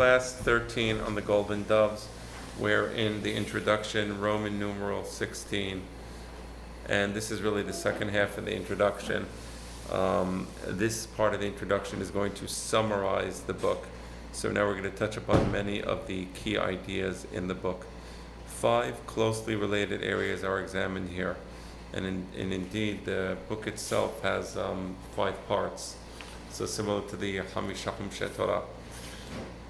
class 13 on the golden doves. We're in the introduction, Roman numeral 16, and this is really the second half of the introduction. This part of the introduction is going to summarize the book. So now we're going to touch upon many of the key ideas in the book. 5 closely related areas are examined here, and indeed the book itself has 5 parts, so similar to the Hamisha Humshe Torah.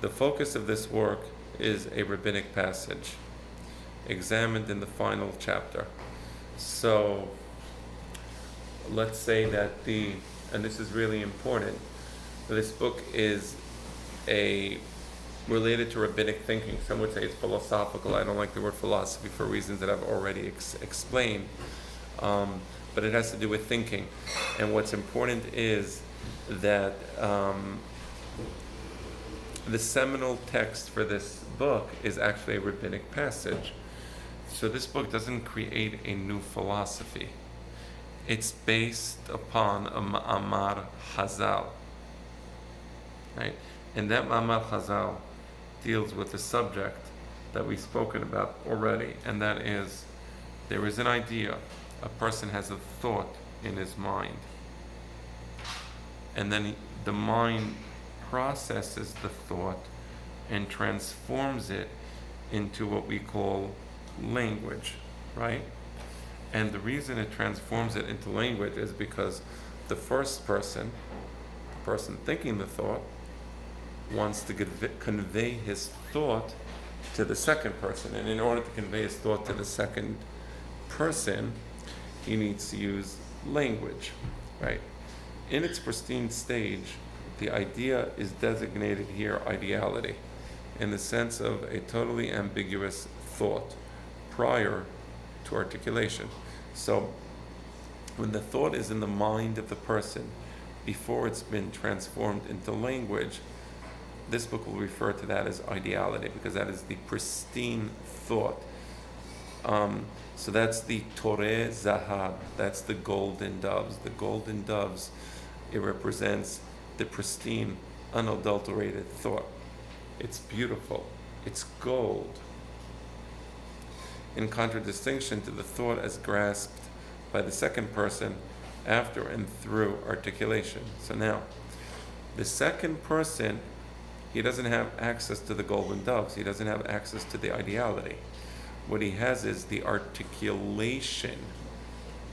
The focus of this work is a rabbinic passage examined in the final chapter. So let's say that and this is really important, this book is related to rabbinic thinking. Some would say it's philosophical. I don't like the word philosophy for reasons that I've already explained. But it has to do with thinking. And what's important is that the seminal text for this book is actually a rabbinic passage. So this book doesn't create a new philosophy. It's based upon a Ma'amar Hazal. Right? And that Ma'amar Hazal deals with the subject that we've spoken about already, and that is, there is an idea, a person has a thought in his mind, and then the mind processes the thought and transforms it into what we call language, right? And the reason it transforms it into language is because the first person, the person thinking the thought, wants to convey his thought to the second person. And in order to convey his thought to the second person, he needs to use language, right? In its pristine stage, the idea is designated here ideality, in the sense of a totally ambiguous thought prior to articulation. So when the thought is in the mind of the person before it's been transformed into language, this book will refer to that as ideality, because that is the pristine thought. So that's the Toreh Zahab, that's the golden doves. The golden doves, it represents the pristine, unadulterated thought. It's beautiful, it's gold. In contradistinction to the thought as grasped by the second person after and through articulation. So now, the second person, he doesn't have access to the golden doves. He doesn't have access to the ideality. What he has is the articulation.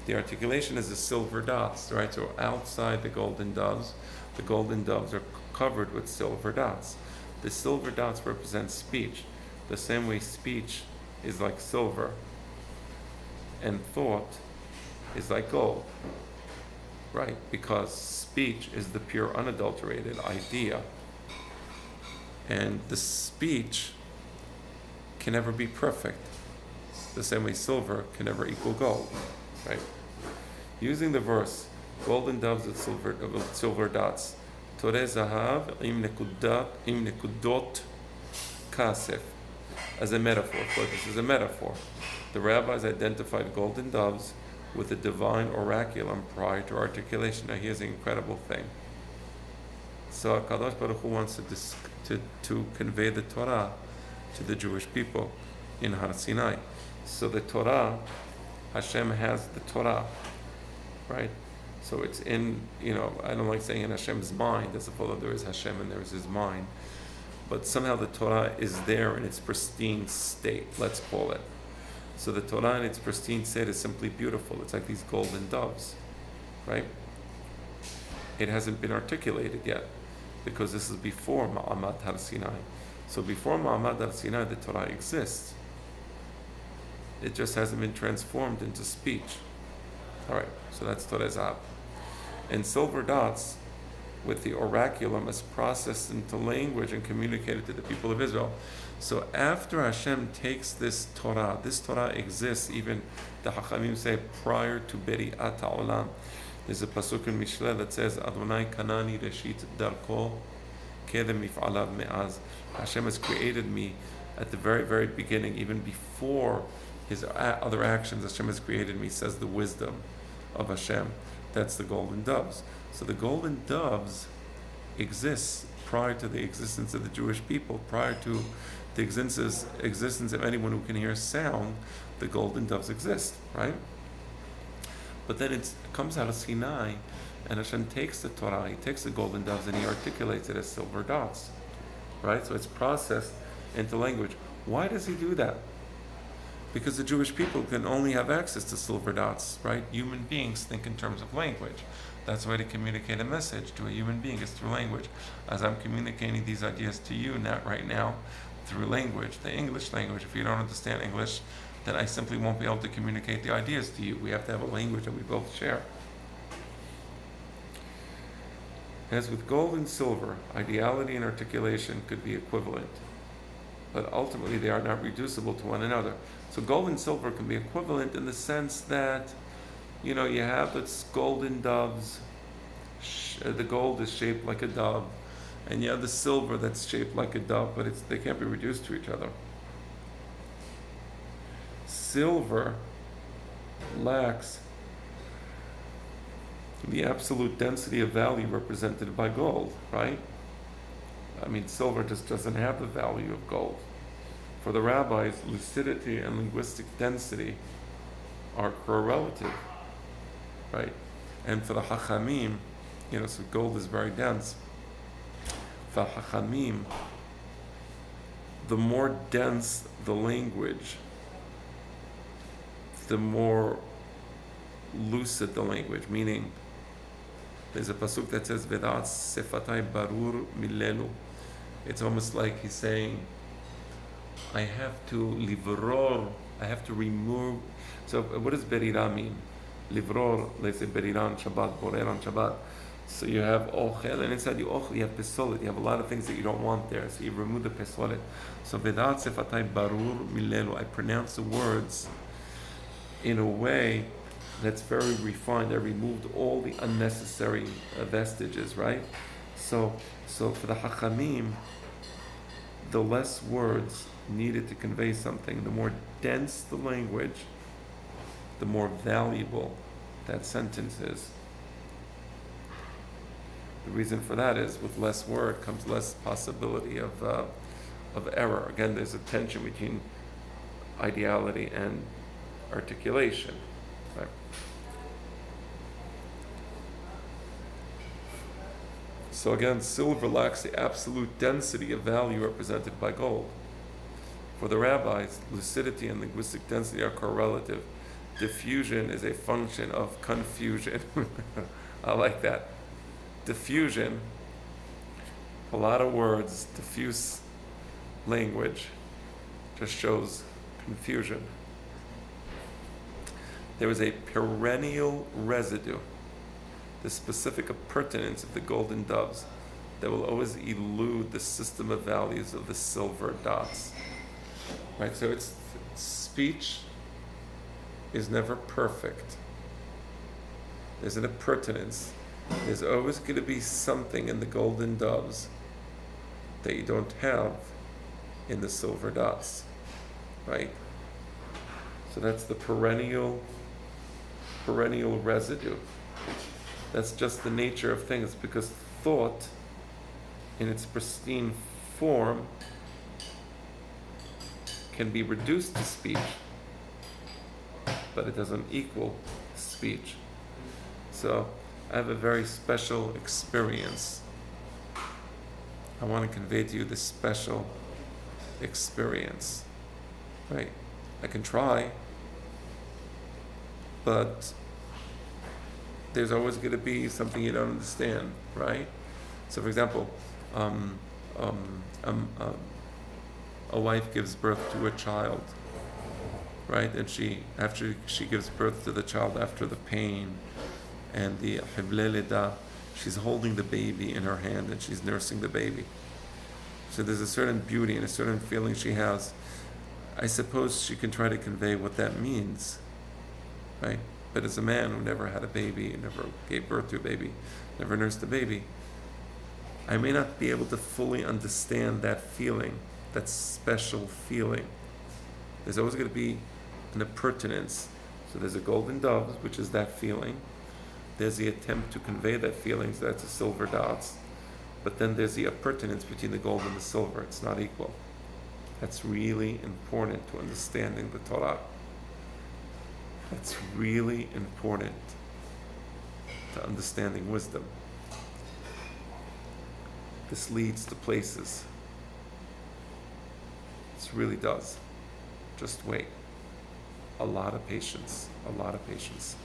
The articulation is the silver dots, right? So outside the golden doves are covered with silver dots. The silver dots represent speech, the same way speech is like silver and thought is like gold, right? Because speech is the pure unadulterated idea. And the speech can never be perfect, the same way silver can never equal gold, right? Using the verse, golden doves with silver dots, Toreh Zahav im nekudot kasef, as a metaphor. So this is a metaphor. The rabbis identified golden doves with the divine oraculum prior to articulation. Now here's an incredible thing. So HaKadosh Baruch Hu wants to convey the Torah to the Jewish people in Har Sinai. So the Torah, Hashem has the Torah, right? So it's in, I don't like saying in Hashem's mind, as if although there is Hashem and there is His mind, but somehow the Torah is there in its pristine state, let's call it. So the Torah in its pristine state is simply beautiful. It's like these golden doves, right? It hasn't been articulated yet, because this is before Ma'amad Har Sinai. So before Ma'amad Har Sinai, the Torah exists. It just hasn't been transformed into speech. All right, so that's Toreh Zahab. And silver dots with the oraculum is processed into language and communicated to the people of Israel. So after Hashem takes this Torah exists, even the Hachamim say, prior to Beri'at HaOlam. There's a pasuk in Mishleh that says, Adonai kanani reshit darko kedem mif'alav me'az. Hashem has created me at the very, very beginning, even before His other actions. Hashem has created me, says the wisdom of Hashem. That's the golden doves. So the golden doves exists prior to the existence of the Jewish people, prior to the existence of anyone who can hear sound, the golden doves exist, right? But then it comes out of Sinai, and Hashem takes the Torah, He takes the golden doves, and He articulates it as silver dots, right? So it's processed into language. Why does He do that? Because the Jewish people can only have access to silver dots, right? Human beings think in terms of language. That's the way to communicate a message to a human being, is through language. As I'm communicating these ideas to you right now, through language, the English language. If you don't understand English, then I simply won't be able to communicate the ideas to you. We have to have a language that we both share. As with gold and silver, ideality and articulation could be equivalent, but ultimately they are not reducible to one another. So gold and silver can be equivalent in the sense that, you have its golden doves, the gold is shaped like a dove, and you have the silver that's shaped like a dove, but they can't be reduced to each other. Silver lacks the absolute density of value represented by gold, right? I mean, silver just doesn't have the value of gold. For the rabbis, lucidity and linguistic density are correlative, right? And for the Hachamim, so gold is very dense. For Hachamim, the more dense the language, the more lucid the language, meaning there's a pasuk that says Vedat sefatai barur milelu. It's almost like he's saying, I have to livror, I have to remove. So what does berira mean? Livror, let's say beriran Shabbat, boreran Shabbat. So you have ochel, and inside the ochel you have pesolet. You have a lot of things that you don't want there, so you remove the pesolet. So Vedat sefatai barur milelu. I pronounce the words in a way that's very refined. I removed all the unnecessary vestiges, right? So for the Hachamim, the less words needed to convey something, the more dense the language, the more valuable that sentence is. The reason for that is with less word comes less possibility of error. Again, there's a tension between ideality and articulation. Right? So again, silver lacks the absolute density of value represented by gold. For the rabbis, lucidity and linguistic density are correlative. Diffusion is a function of confusion. I like that. Diffusion, a lot of words, diffuse language, just shows confusion. There is a perennial residue, the specific appurtenance of the golden doves, that will always elude the system of values of the silver dots. Right, so it's speech is never perfect. There's an appurtenance. There's always going to be something in the golden doves that you don't have in the silver dots, right? So that's the perennial residue. That's just the nature of things, because thought in its pristine form can be reduced to speech, but it doesn't equal speech. So I have a very special experience. I want to convey to you this special experience, right? I can try, but there's always going to be something you don't understand, right? So for example, a wife gives birth to a child, right? And after she gives birth to the child, after the pain and the hiblei lidah, she's holding the baby in her hand and she's nursing the baby. So there's a certain beauty and a certain feeling she has. I suppose she can try to convey what that means, right? But as a man who never had a baby, never gave birth to a baby, never nursed a baby, I may not be able to fully understand that feeling, that special feeling. There's always going to be an appurtenance. So there's a golden dove, which is that feeling. There's the attempt to convey that feeling, so that's the silver dots. but then there's the appurtenance between the gold and the silver. It's not equal. That's really important to understanding the Torah. That's really important to understanding wisdom. This leads to places. This really does. Just wait. A lot of patience. A lot of patience.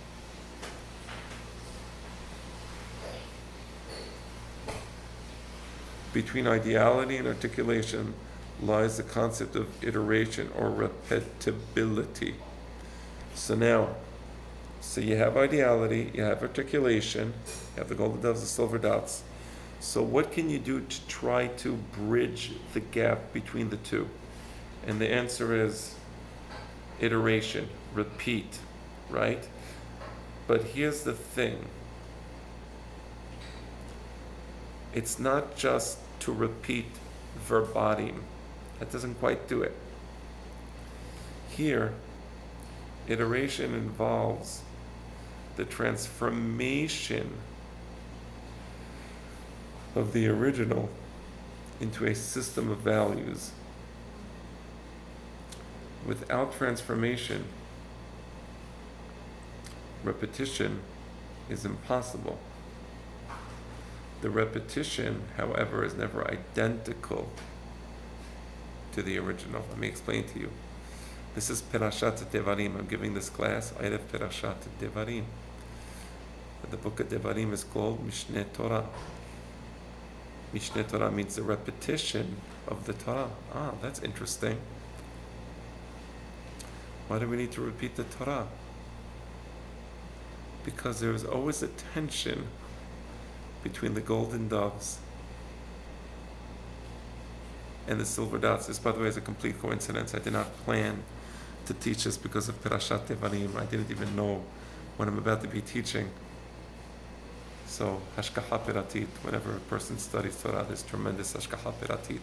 Between ideality and articulation lies the concept of iteration or repetibility. So you have ideality, you have articulation, you have the golden doves, the silver dots. So what can you do to try to bridge the gap between the two? And the answer is iteration, repeat, right? But here's the thing. It's not just to repeat verbatim. That doesn't quite do it. Here, iteration involves the transformation of the original into a system of values. Without transformation, repetition is impossible. The repetition, however, is never identical to the original. Let me explain to you. This is Perashat Debarim. I'm giving this class, Erev Perashat Debarim. The book of Debarim is called Mishneh Torah. Mishneh Torah means the repetition of the Torah. Ah, that's interesting. Why do we need to repeat the Torah? Because there is always a tension between the golden doves and the silver dots. This, by the way, is a complete coincidence. I did not plan to teach this because of Perashat Devarim. I didn't even know what I'm about to be teaching. So, Hashkaha Peratit, whenever a person studies Torah, there's tremendous Hashkaha Peratit.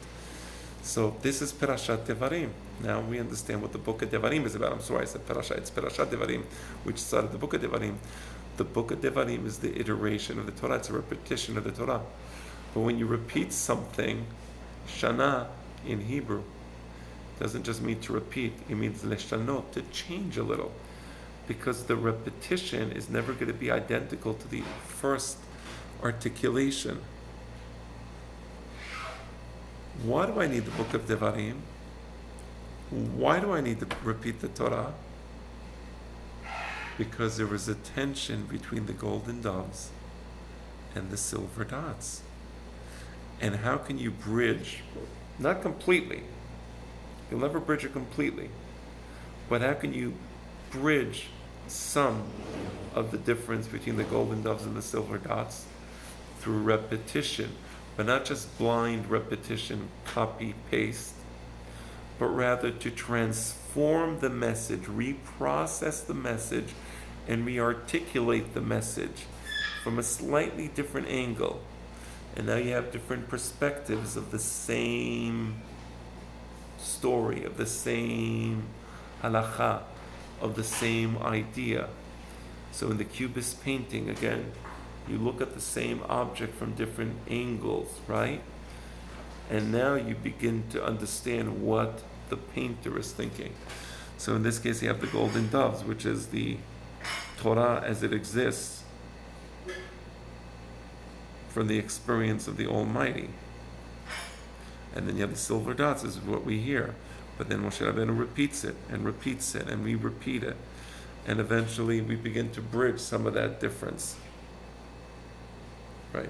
So, this is Perashat Devarim. Now we understand what the book of Devarim is about. I'm sorry, I said Perashat. It's Perashat Devarim, which started the book of Devarim. The book of Devarim is the iteration of the Torah. It's a repetition of the Torah. But when you repeat something, Shana in Hebrew doesn't just mean to repeat. It means leshanot, to change a little. Because the repetition is never going to be identical to the first articulation. Why do I need the book of Devarim? Why do I need to repeat the Torah? Because there is a tension between the golden doves and the silver dots. And how can you bridge, not completely, you'll never bridge it completely, but how can you bridge some of the difference between the golden doves and the silver dots? Through repetition, but not just blind repetition, copy, paste, but rather to transform the message, reprocess the message, and re-articulate the message from a slightly different angle. And now you have different perspectives of the same story, of the same halacha, of the same idea. So in the Cubist painting, again, you look at the same object from different angles, right? And now you begin to understand what the painter is thinking. So in this case, you have the golden doves, which is the Torah as it exists from the experience of the Almighty. And then you have the silver dots, is what we hear. But then Moshe Rabbeinu repeats it, and we repeat it. And eventually we begin to bridge some of that difference. Right?